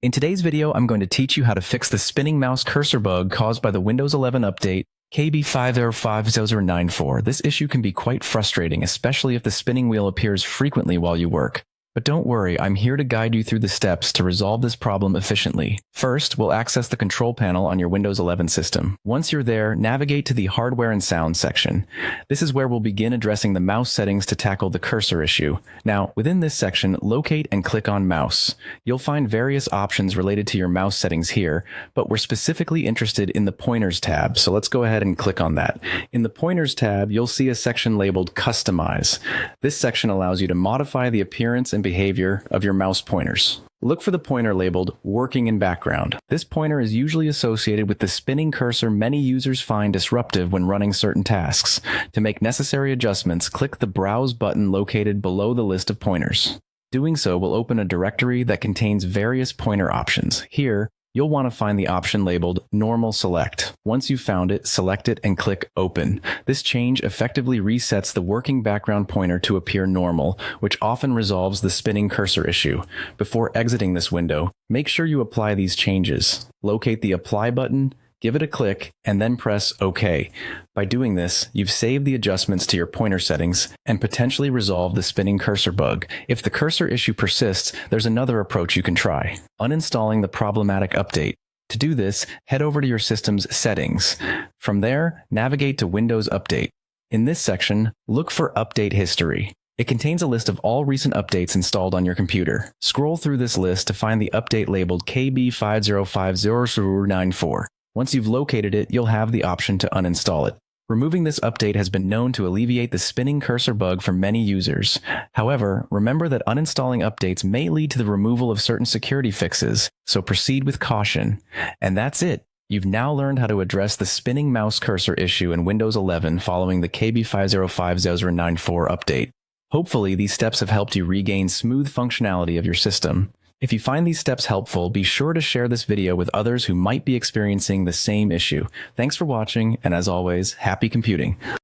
In today's video, I'm going to teach you how to fix the spinning mouse cursor bug caused by the Windows 11 update Kb5050094. This issue can be quite frustrating, especially if the spinning wheel appears frequently while you work. But don't worry, I'm here to guide you through the steps to resolve this problem efficiently. First, we'll access the control panel on your Windows 11 system. Once you're there, navigate to the Hardware and Sound section. This is where we'll begin addressing the mouse settings to tackle the cursor issue. Now, within this section, locate and click on Mouse. You'll find various options related to your mouse settings here, but we're specifically interested in the Pointers tab, so let's go ahead and click on that. In the Pointers tab, you'll see a section labeled Customize. This section allows you to modify the appearance and behavior of your mouse pointers. Look for the pointer labeled Working in Background. This pointer is usually associated with the spinning cursor many users find disruptive when running certain tasks. To make necessary adjustments, click the Browse button located below the list of pointers. Doing so will open a directory that contains various pointer options. Here, you'll want to find the option labeled Normal Select. Once you've found it, select it and click Open. This change effectively resets the working background pointer to appear normal, which often resolves the spinning cursor issue. Before exiting this window, make sure you apply these changes. Locate the Apply button, give it a click, and then press OK. By doing this, you've saved the adjustments to your pointer settings and potentially resolved the spinning cursor bug. If the cursor issue persists, there's another approach you can try: uninstalling the problematic update. To do this, head over to your system's Settings. From there, navigate to Windows Update. In this section, look for Update History. It contains a list of all recent updates installed on your computer. Scroll through this list to find the update labeled Kb5050094. Once you've located it, you'll have the option to uninstall it. Removing this update has been known to alleviate the spinning cursor bug for many users. However, remember that uninstalling updates may lead to the removal of certain security fixes, so proceed with caution. And that's it. You've now learned how to address the spinning mouse cursor issue in Windows 11 following the Kb5050094 update. Hopefully, these steps have helped you regain smooth functionality of your system. If you find these steps helpful, be sure to share this video with others who might be experiencing the same issue. Thanks for watching, and as always, happy computing.